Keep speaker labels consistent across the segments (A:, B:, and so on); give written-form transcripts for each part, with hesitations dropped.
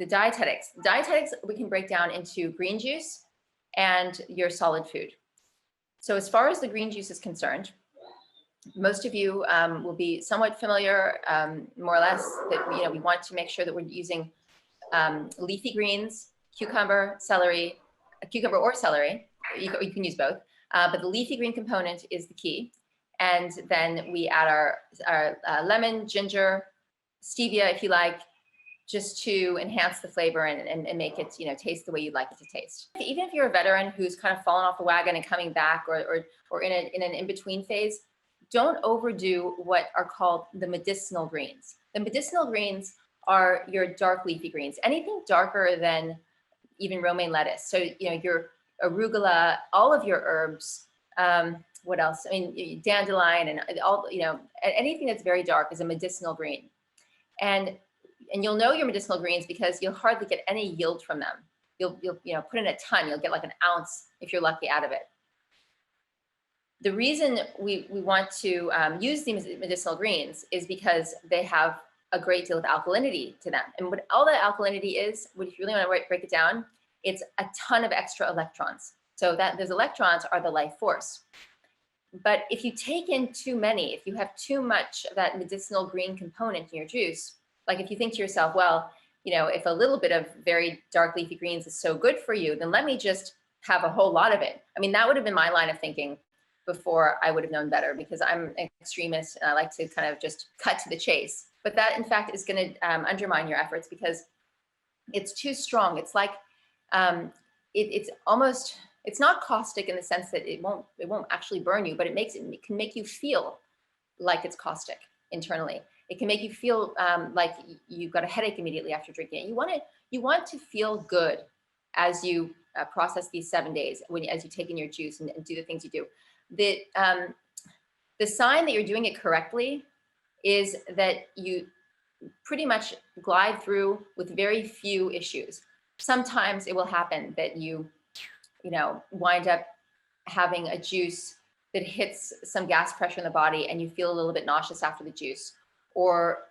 A: the dietetics. Dietetics we can break down into green juice and your solid food. So as far as the green juice is concerned, most of you will be somewhat familiar, more or less, that we want to make sure that we're using leafy greens, cucumber or celery. You can use both, but the leafy green component is the key. And then we add our lemon, ginger, stevia, if you like, just to enhance the flavor and make it taste the way you'd like it to taste. Even if you're a veteran who's kind of fallen off the wagon and coming back, or in an in-between phase, don't overdo what are called the medicinal greens. The medicinal greens are your dark leafy greens. Anything darker than even romaine lettuce. So your arugula, all of your herbs. What else? I mean, dandelion and all. Anything that's very dark is a medicinal green. And you'll know your medicinal greens because you'll hardly get any yield from them. You'll put in a ton. You'll get like an ounce if you're lucky out of it. The reason we want to use these medicinal greens is because they have a great deal of alkalinity to them. And what all that alkalinity is, if you really want to break it down, it's a ton of extra electrons. So that those electrons are the life force. But if you take in too many, if you have too much of that medicinal green component in your juice, like if you think to yourself, well, if a little bit of very dark leafy greens is so good for you, then let me just have a whole lot of it. I mean, that would have been my line of thinking before I would have known better, because I'm an extremist and I like to kind of just cut to the chase. But that, in fact, is going to undermine your efforts because it's too strong. It's like it's not caustic in the sense that it won't actually burn you, but it can make you feel like it's caustic internally. It can make you feel like you've got a headache immediately after drinking it. You want to feel good as you process these 7 days, as you take in your juice and do the things you do. The sign that you're doing it correctly is that you pretty much glide through with very few issues. Sometimes it will happen that you wind up having a juice that hits some gas pressure in the body and you feel a little bit nauseous after the juice. Or,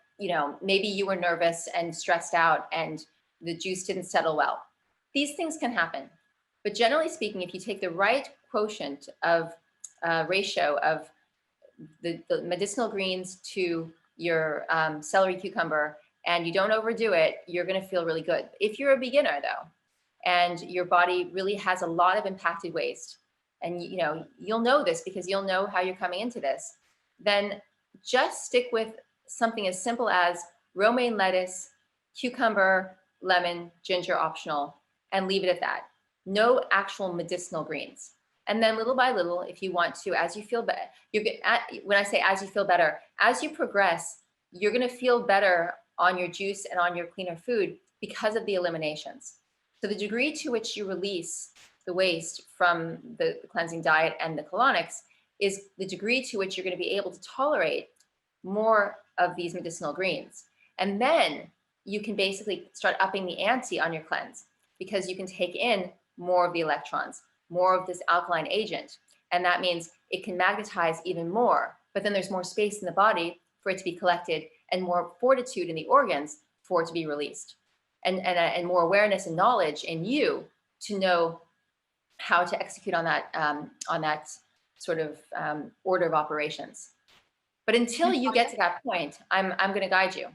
A: maybe you were nervous and stressed out and the juice didn't settle well. These things can happen. But generally speaking, if you take the right quotient of ratio of the medicinal greens to your celery, cucumber, and you don't overdo it, you're going to feel really good. If you're a beginner, though, and your body really has a lot of impacted waste, and you'll know this because you'll know how you're coming into this, then just stick with something as simple as romaine lettuce, cucumber, lemon, ginger optional, and leave it at that. No actual medicinal greens. And then little by little, if you want to, as you feel better, when I say as you feel better, as you progress, you're going to feel better on your juice and on your cleaner food because of the eliminations. So the degree to which you release the waste from the cleansing diet and the colonics is the degree to which you're going to be able to tolerate more of these medicinal greens. And then you can basically start upping the ante on your cleanse because you can take in more of the electrons, more of this alkaline agent. And that means it can magnetize even more, but then there's more space in the body for it to be collected and more fortitude in the organs for it to be released. And more awareness and knowledge in you to know how to execute on that sort of order of operations. But until you get to that point, I'm going to guide you.